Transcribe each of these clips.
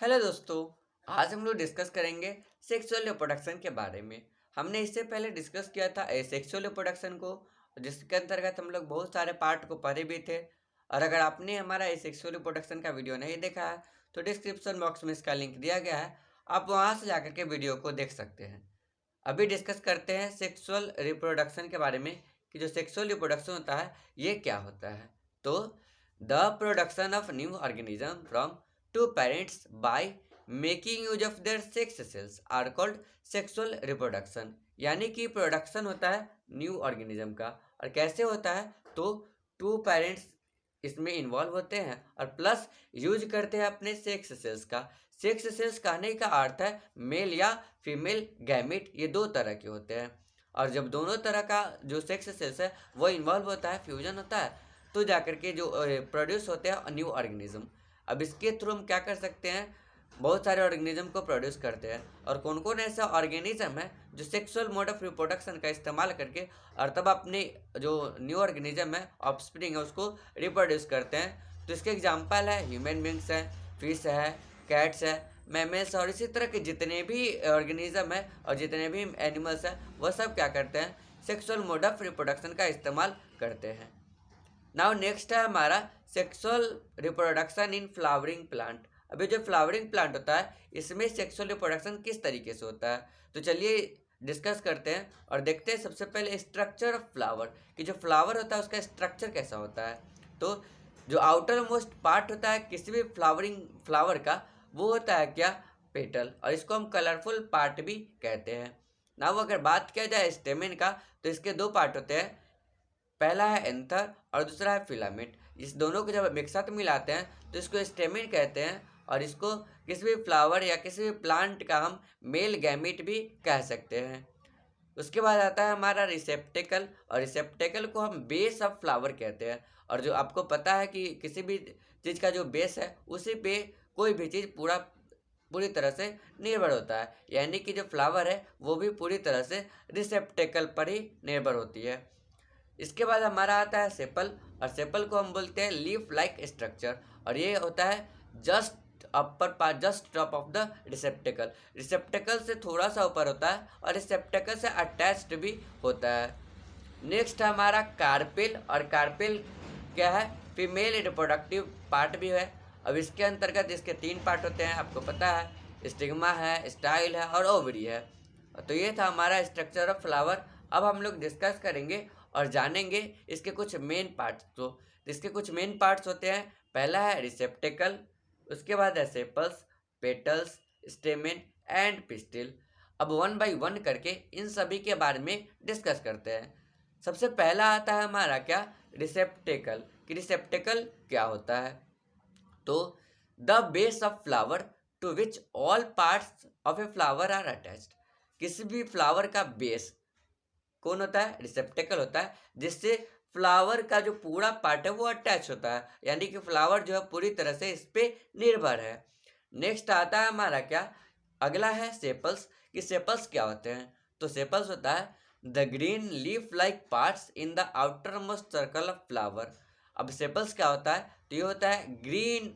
Hello दोस्तों। आज हम लोग डिस्कस करेंगे सेक्सुअल रिप्रोडक्शन के बारे में। हमने इससे पहले डिस्कस किया था सेक्सुअल रिप्रोडक्शन को, जिसके अंतर्गत हम लोग बहुत सारे पार्ट को पढ़े भी थे। और अगर आपने हमारा सेक्सुअल रिप्रोडक्शन का वीडियो नहीं देखा है तो डिस्क्रिप्शन बॉक्स में इसका लिंक दिया गया है, आप वहाँ से जाकर के वीडियो को देख सकते हैं। अभी डिस्कस करते हैं सेक्सुअल रिप्रोडक्शन के बारे में कि जो सेक्सुअल रिप्रोडक्शन होता है ये क्या होता है। तो the production of new organism from two parents by making use of their sex cells are called sexual reproduction. यानी कि प्रोडक्शन होता है न्यू ऑर्गेनिज्म का, और कैसे होता है तो टू पेरेंट्स इसमें इन्वॉल्व होते हैं और प्लस यूज करते हैं अपने सेक्स सेल्स का। सेक्स सेल्स कहने का अर्थ है मेल या फीमेल गैमिट, ये दो तरह के होते हैं। और जब दोनों तरह का जो सेक्स सेल्स है वो इन्वॉल्व होता है, फ्यूजन होता है, तो जाकर के जो प्रोड्यूस होते हैं न्यू ऑर्गेनिज्म। अब इसके थ्रू हम क्या कर सकते हैं, बहुत सारे ऑर्गेनिज्म को प्रोड्यूस करते हैं। और कौन कौन ऐसा ऑर्गेनिज्म है जो सेक्सुअल मोड ऑफ रिप्रोडक्शन का इस्तेमाल करके और तब अपने जो न्यू ऑर्गेनिज्म है, ऑफस्प्रिंग है, उसको रिप्रोड्यूस करते हैं। तो इसके एग्जांपल है ह्यूमन बींग्स है, फिश है, कैट्स है, मैमल्स, और इसी तरह के जितने भी ऑर्गेनिज्म है और जितने भी एनिमल्स हैं वह सब क्या करते हैं, सेक्सुअल मोड ऑफ रिप्रोडक्शन का इस्तेमाल करते हैं। नाउ नेक्स्ट है हमारा sexual reproduction in flowering plant. अभी जो फ्लावरिंग प्लांट होता है इसमें सेक्सुअल रिप्रोडक्शन किस तरीके से होता है, तो चलिए डिस्कस करते हैं और देखते हैं सबसे पहले स्ट्रक्चर ऑफ फ्लावर, कि जो फ्लावर होता है उसका स्ट्रक्चर कैसा होता है। तो जो आउटर मोस्ट पार्ट होता है किसी भी फ्लावर का वो होता है क्या, पेटल, और इसको हम कलरफुल पार्ट भी कहते हैं। ना वो अगर बात किया जाए स्टेमेन का तो इसके दो पार्ट होते हैं, पहला है एंथर और दूसरा है फिलामेंट। इस दोनों को जब एक साथ मिलाते हैं तो इसको स्टेमेन कहते हैं, और इसको किसी भी फ्लावर या किसी भी प्लांट का हम मेल गैमिट भी कह सकते हैं। उसके बाद आता है हमारा रिसेप्टेकल, और रिसेप्टेकल को हम बेस ऑफ फ्लावर कहते हैं। और जो आपको पता है कि किसी भी चीज़ का जो बेस है उसी पे कोई भी चीज़ पूरी तरह से निर्भर होता है, यानी कि जो फ्लावर है वो भी पूरी तरह से रिसेप्टेकल पर ही निर्भर होती है। इसके बाद हमारा आता है सेपल, और सेपल को हम बोलते हैं लीफ लाइक स्ट्रक्चर, और ये होता है just upper part, just top of the receptacle. Receptacle से थोड़ा सा ऊपर होता है और रिसेप्टेकल से अटैच्ड भी होता है। नेक्स्ट हमारा कार्पेल, और कार्पेल क्या है, फीमेल रिप्रोडक्टिव पार्ट भी है। अब इसके अंतर्गत इसके तीन पार्ट होते हैं, आपको पता है, स्टिग्मा है, स्टाइल है और ओवरी है। तो ये था हमारा स्ट्रक्चर ऑफ फ्लावर। अब हम लोग डिस्कस करेंगे और जानेंगे इसके कुछ मेन पार्ट्स। तो इसके कुछ मेन पार्ट्स होते हैं, पहला है रिसेप्टेकल, उसके बाद है sepals, petals, stamen and pistil. अब वन बाय वन करके इन सभी के बारे में डिस्कस करते हैं। सबसे पहला आता है हमारा क्या, रिसेप्टेकल, कि रिसेप्टेकल क्या होता है। तो the base of flower to which all parts of a flower are attached. किसी भी फ्लावर का बेस कौन होता है, रिसेप्टेकल होता है, जिससे फ्लावर का जो पूरा पार्ट है वो अटैच होता है, यानी कि फ्लावर जो है पूरी तरह से इस पे निर्भर है। नेक्स्ट आता है हमारा क्या, अगला है सेपल्स, कि सेपल्स क्या होते हैं। तो सेपल्स होता है the green leaf like parts in the outer most circle of flower. अब सेपल्स क्या होता है, तो ये होता है ग्रीन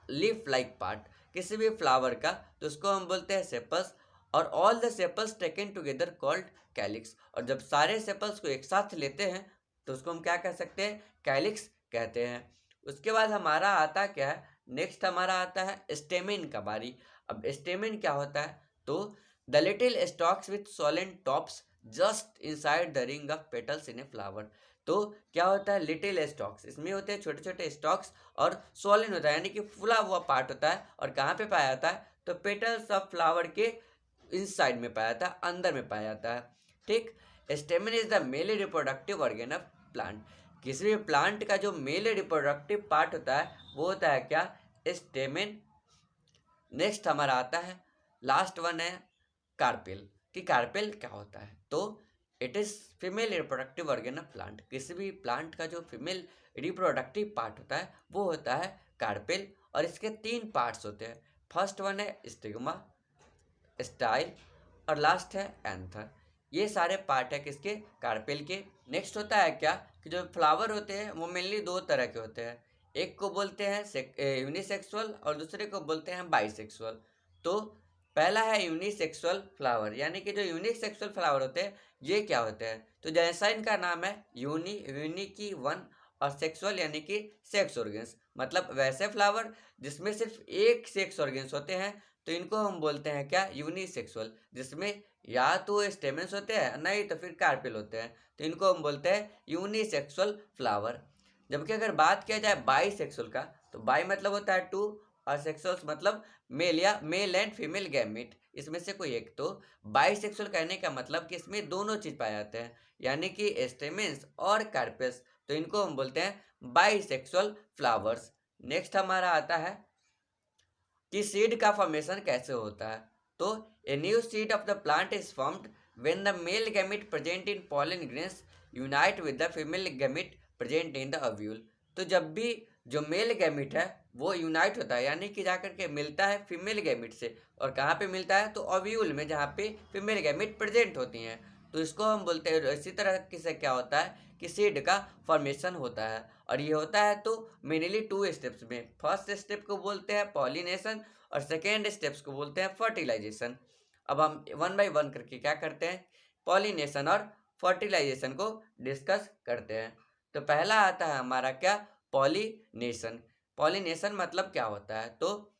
लीफ लाइक पार्ट किसी भी फ्लावर का, तो उसको हम बोलते हैं सेपल्स। और all the sepals taken together called calyx, और जब सारे सेपल्स को एक साथ लेते हैं तो उसको हम क्या कह सकते हैं, कैलिक्स कहते हैं। उसके बाद हमारा आता क्या है, नेक्स्ट हमारा आता है स्टेमेन का बारी। अब स्टेमेन क्या होता है, तो the little stalks with swollen tops just inside the ring of petals in a flower. तो क्या होता है, लिटिल स्टॉक्स, इसमें होते हैं छोटे छोटे स्टॉक्स, और सोलेन होता है यानी कि फुला हुआ पार्ट होता है, और कहाँ पे पाया जाता है, तो पेटल्स ऑफ फ्लावर के इस साइड में पाया जाता है, अंदर में पाया जाता है। ठीक, stamen is the male reproductive organ of plant. किसी भी प्लांट का जो मेल रिप्रोडक्टिव पार्ट होता है वो होता है क्या, स्टेमेन। नेक्स्ट हमारा आता है लास्ट वन है कार्पेल, कि कार्पेल क्या होता है, तो it is female reproductive organ of plant. किसी भी प्लांट का जो फीमेल रिप्रोडक्टिव पार्ट होता है वो होता है कार्पेल, और इसके तीन पार्ट्स होते हैं। फर्स्ट वन है स्टिग्मा, स्टाइल, और लास्ट है एंथर। ये सारे पार्ट है किसके, कार्पेल के। नेक्स्ट होता है क्या, कि जो फ्लावर होते हैं वो मेनली दो तरह के होते हैं, एक को बोलते हैं यूनिसेक्सुअल और दूसरे को बोलते हैं बाइसेक्सुअल। तो पहला है यूनिसेक्सुअल फ्लावर, यानी कि जो यूनिसेक्सुअल फ्लावर होते हैं ये क्या होते हैं, तो जैसा इनका नाम है यूनी की वन, और सेक्सुअल यानी कि सेक्स ऑर्गन्स, मतलब वैसे फ्लावर जिसमें सिर्फ एक सेक्स ऑर्गन्स होते हैं, तो इनको हम बोलते हैं क्या, यूनिसेक्सुअल, जिसमें या तो स्टेमेंस होते हैं नहीं तो फिर कार्पेल होते हैं, तो इनको हम बोलते हैं यूनिसेक्सुअल फ्लावर। जबकि अगर बात किया जाए बाईसेक्सुअल का, तो बाई मतलब होता है टू, और सेक्सुअल्स मतलब मेल या मेल एंड फीमेल गैमेट, इसमें से कोई एक। तो बाईसेक्सुअल कहने का मतलब कि इसमें दोनों चीज पाए जाते हैं, यानी कि स्टेमेंस और कार्पेल्स, तो इनको हम बोलते हैं बाईसेक्सुअल फ्लावर्स। नेक्स्ट हमारा आता है कि सीड का फॉर्मेशन कैसे होता है। तो a new seed of the plant is formed when the male gamete present in pollen grains unite with the female gamete present in the ovule. तो जब भी जो मेल गैमेट है वो यूनाइट होता है, यानी कि जाकर के मिलता है फीमेल गैमेट से, और कहाँ पे मिलता है, तो ओव्यूल में, जहाँ पे फीमेल गैमेट प्रेजेंट होती हैं, तो इसको हम बोलते हैं। इसी तरह से क्या होता है कि सीड का फॉर्मेशन होता है, और ये होता है तो मेनली टू स्टेप्स में। फर्स्ट स्टेप को बोलते हैं पॉलिनेशन, और सेकेंड स्टेप्स को बोलते हैं फर्टिलाइजेशन। अब हम वन बाय वन करके क्या करते हैं, पॉलिनेशन और फर्टिलाइजेशन को डिस्कस करते हैं। तो पहला आता है हमारा क्या, पॉलिनेशन। पॉलिनेशन मतलब क्या होता है, तो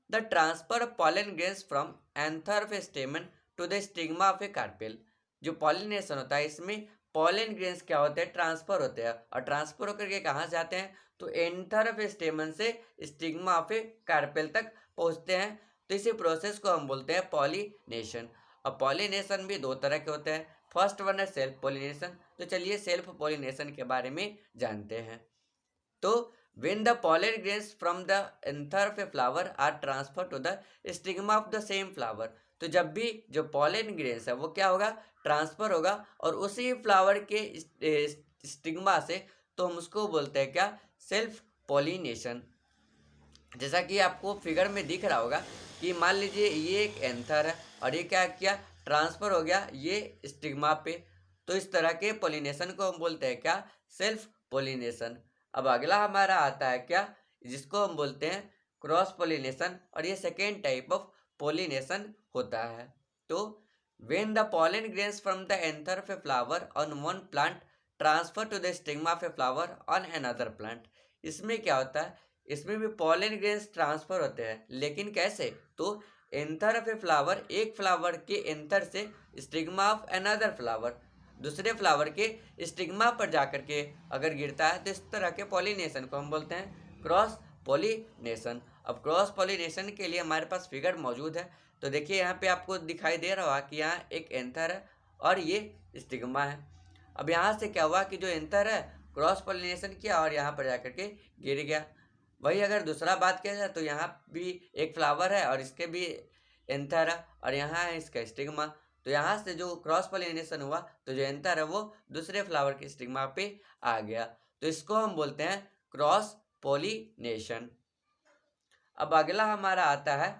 the transfer of pollen grains from anther of a stamen to the stigma of a carpel. जो पॉलिनेशन होता है इसमें पॉलन ग्रेन्स क्या होते हैं, ट्रांसफर होते हैं, और ट्रांसफर होकर के कहाँ से आते हैं, तो एंथर ऑफ ए स्टेमन से स्टिग्मा ऑफ ए कार्पेल तक पहुँचते हैं। तो इसी प्रोसेस को हम बोलते हैं पॉलिनेशन। अब पॉलिनेशन भी दो तरह के होते हैं, फर्स्ट वन है सेल्फ पॉलिनेशन। तो चलिए सेल्फ पॉलिनेशन के बारे में जानते हैं। तो when the pollen grains from the anther of a flower are transferred to the stigma of the same flower, तो जब भी जो pollen grains है वो क्या होगा, ट्रांसफर होगा, और उसी फ्लावर के स्टिग्मा से, तो हम उसको बोलते हैं क्या, सेल्फ पॉलिनेशन। जैसा कि आपको फिगर में दिख रहा होगा कि मान लीजिए ये एक एंथर है और ये क्या किया, ट्रांसफर हो गया ये स्टिग्मा पे, तो इस तरह के पॉलिनेशन को हम बोलते हैं क्या, सेल्फ पॉलिनेशन। अब अगला हमारा आता है क्या, जिसको हम बोलते हैं क्रॉस पॉलिनेशन, और ये सेकेंड टाइप ऑफ पॉलिनेशन होता है। तो when the pollen grains from the anther of a flower on one plant transfer to the stigma of a flower on another plant, इसमें क्या होता है, इसमें भी पॉलन ग्रेन्स ट्रांसफर होते हैं, लेकिन कैसे, तो एंथर ऑफ ए फ्लावर, एक फ्लावर के एंथर से स्टिग्मा ऑफ अनदर फ्लावर, दूसरे फ्लावर के स्टिग्मा पर जाकर के अगर गिरता है, तो इस तरह के पॉलिनेशन को हम बोलते हैं क्रॉस पॉलिनेशन। अब क्रॉस पॉलिनेशन के लिए हमारे पास फिगर मौजूद है, तो देखिए यहाँ पे आपको दिखाई दे रहा होगा कि यहाँ एक एंथर है और ये स्टिग्मा है। अब यहाँ से क्या हुआ कि जो एंथर है क्रॉस पॉलिनेशन किया और यहाँ पर जाकर के गिर गया। वही अगर दूसरा बात किया जाए तो यहाँ भी एक फ्लावर है और इसके भी एंथर है, और यहाँ है इसका स्टिग्मा, तो यहाँ से जो क्रॉस पॉलिनेशन हुआ तो जो एंथर है वो दूसरे फ्लावर के स्टिग्मा पे आ गया, तो इसको हम बोलते हैं क्रॉस पॉलिनेशन। अब अगला हमारा आता है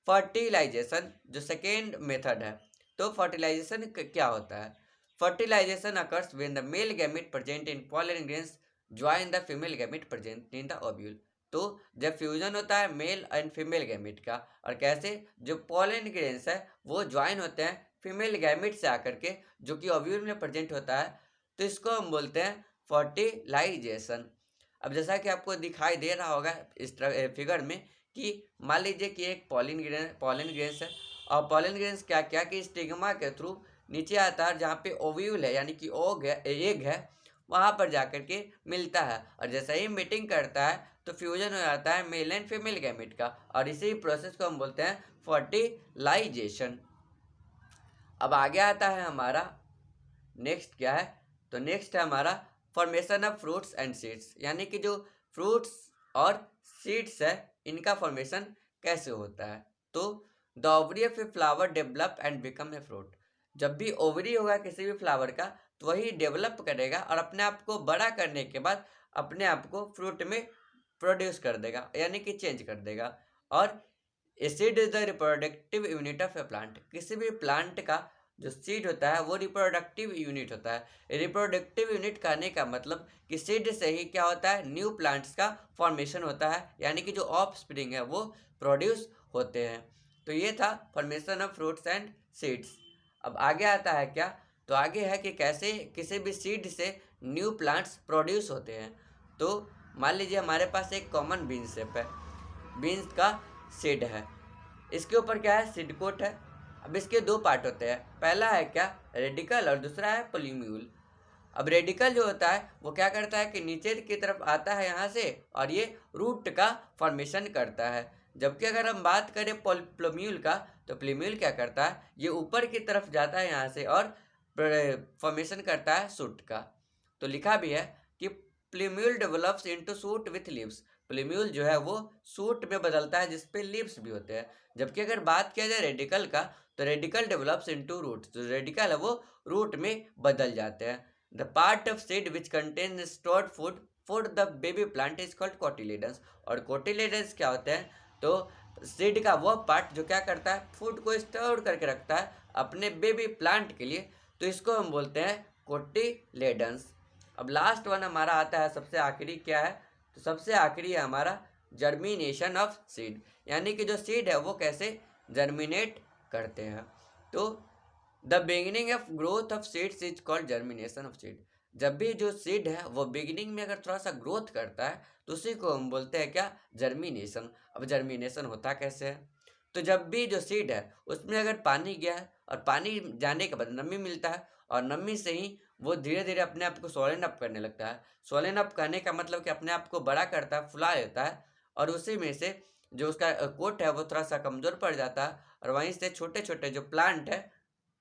फर्टिलाइजेशन, जो सेकेंड मेथड है। तो फर्टिलाइजेशन क्या होता है, fertilization occurs when the male gamete present in pollen grains join the female gamete present in the ovule. तो जब फ्यूजन होता है मेल एंड फीमेल गैमेट का, और कैसे, जो पॉलन ग्रेन्स है वो ज्वाइन होते हैं फीमेल गैमेट से आकर के, जो कि ओव्यूल में प्रेजेंट होता है, तो इसको हम बोलते हैं फर्टिलाइजेशन। अब जैसा कि आपको दिखाई दे रहा होगा इस फिगर में कि मान लीजिए कि एक पॉलन ग्रेन्स है, और पॉलन ग्रेन्स क्या क्या कि स्टिग्मा के थ्रू नीचे आता है, जहाँ पे ओव्यूल है यानी कि ओग है, एग है, वहाँ पर जाकर के मिलता है, और जैसे ही मीटिंग करता है तो फ्यूजन हो जाता है मेल एंड फीमेल गैमेट का, और इसी प्रोसेस को हम बोलते हैं फर्टिलाइजेशन। अब आगे आता है हमारा नेक्स्ट क्या है, तो नेक्स्ट है हमारा formation of fruits and seeds, यानी कि जो फ्रूट्स और सीड्स है इनका फॉर्मेशन कैसे होता है। तो the ovary of a flower develop and become a fruit. जब भी ओवरी होगा किसी भी फ्लावर का तो वही डेवलप करेगा और अपने आप को बड़ा करने के बाद अपने आप को फ्रूट में प्रोड्यूस कर देगा, यानी कि चेंज कर देगा। और acid is the reproductive unit of A plant, किसी भी प्लांट का जो सीड होता है वो रिप्रोडक्टिव यूनिट होता है। रिप्रोडक्टिव यूनिट कहने का मतलब कि सीड से ही क्या होता है, न्यू प्लांट्स का फॉर्मेशन होता है, यानी कि जो ऑफ स्प्रिंग है वो प्रोड्यूस होते हैं। तो ये था formation of fruits and seeds. अब आगे आता है क्या, तो आगे है कि कैसे किसी भी सीड से न्यू प्लांट्स प्रोड्यूस होते हैं। तो मान लीजिए हमारे पास एक कॉमन बीन शेप है, बीन्स का सीड है, इसके ऊपर क्या है, सीड कोट है। अब इसके दो पार्ट होते हैं, पहला है क्या, रेडिकल, और दूसरा है पोलीम्यूल। अब रेडिकल जो होता है वो क्या करता है कि नीचे की तरफ आता है यहाँ से और ये रूट का फॉर्मेशन करता है। जबकि अगर हम बात करें प्लोम्यूल का, तो प्लोम्यूल क्या करता है, ये ऊपर की तरफ जाता है यहाँ से और फॉर्मेशन करता है शूट का। तो लिखा भी है कि plumule develops into shoot with leaves. Plumule जो है वो शूट में बदलता है जिसपे लीव्स भी होते हैं। जबकि अगर बात किया जाए रेडिकल का, तो रेडिकल डेवलप्स इनटू रूट, जो रेडिकल है वो रूट में बदल जाते हैं। The part of seed which contains stored food for the baby plant is called cotyledons। और cotyledons क्या होते हैं, तो सीड का वो पार्ट जो क्या करता है, फूड को स्टोर करके रखता है अपने बेबी प्लांट के लिए, तो इसको हम बोलते हैं कोटिलेडन्स। अब लास्ट वन हमारा आता है, सबसे आखिरी क्या है, तो सबसे आखिरी है हमारा जर्मिनेशन ऑफ सीड, यानी कि जो सीड है वो कैसे जर्मिनेट करते हैं। तो the beginning of growth of seeds is called germination of seed. जब भी जो सीड है वो बिगिनिंग में अगर थोड़ा सा ग्रोथ करता है तो उसी को हम बोलते हैं क्या, जर्मिनेशन। अब जर्मिनेशन होता कैसे है, तो जब भी जो सीड है उसमें अगर पानी गया है और पानी जाने के बाद नमी मिलता है, और नमी से ही वो धीरे धीरे अपने आप को सोलन अप करने लगता है। सोलन अप करने का मतलब कि अपने आप को बड़ा करता है, फुला लेता है, और उसी में से जो उसका कोट है वो थोड़ा सा कमज़ोर पड़ जाता है, और वहीं से छोटे छोटे जो प्लांट है,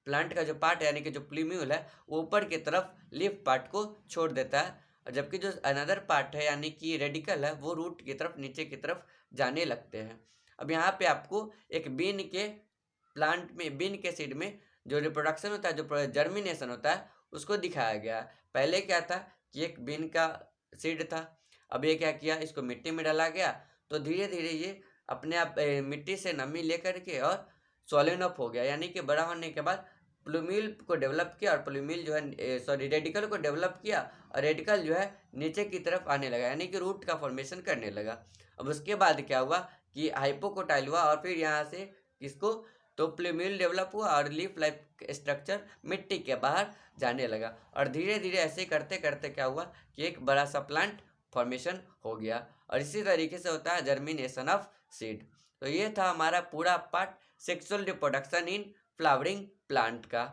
प्लांट का जो पार्ट है यानी कि जो प्लीम्यूल है वो ऊपर की तरफ लीफ पार्ट को छोड़ देता है, और जबकि जो अनदर पार्ट है यानी कि रेडिकल है वो रूट की तरफ नीचे की तरफ जाने लगते हैं। अब यहाँ पे आपको एक बीन के प्लांट में, बीन के सीड में जो रिप्रोडक्शन होता है, जो जर्मिनेशन होता है, उसको दिखाया गया है। पहले क्या था कि एक बीन का सीड था, अब ये क्या किया, इसको मिट्टी में डाला गया, तो धीरे धीरे ये अपने आप मिट्टी से नमी लेकर के और सॉलिन अप हो गया, यानी कि बड़ा होने के बाद प्लूमिल को डेवलप किया, और प्लूमिल जो है सॉरी रेडिकल को डेवलप किया, और रेडिकल जो है नीचे की तरफ आने लगा, यानी कि रूट का फॉर्मेशन करने लगा। अब उसके बाद क्या हुआ कि हाइपोकोटाइल हुआ, और फिर यहाँ से किसको, तो प्लूमिल डेवलप हुआ और लीफ लाइफ स्ट्रक्चर मिट्टी के बाहर जाने लगा, और धीरे धीरे ऐसे करते करते क्या हुआ कि एक बड़ा सा प्लांट फॉर्मेशन हो गया। और इसी तरीके से होता है जर्मिनेशन ऑफ सीड। तो ये था हमारा पूरा part sexual reproduction in flowering plant का।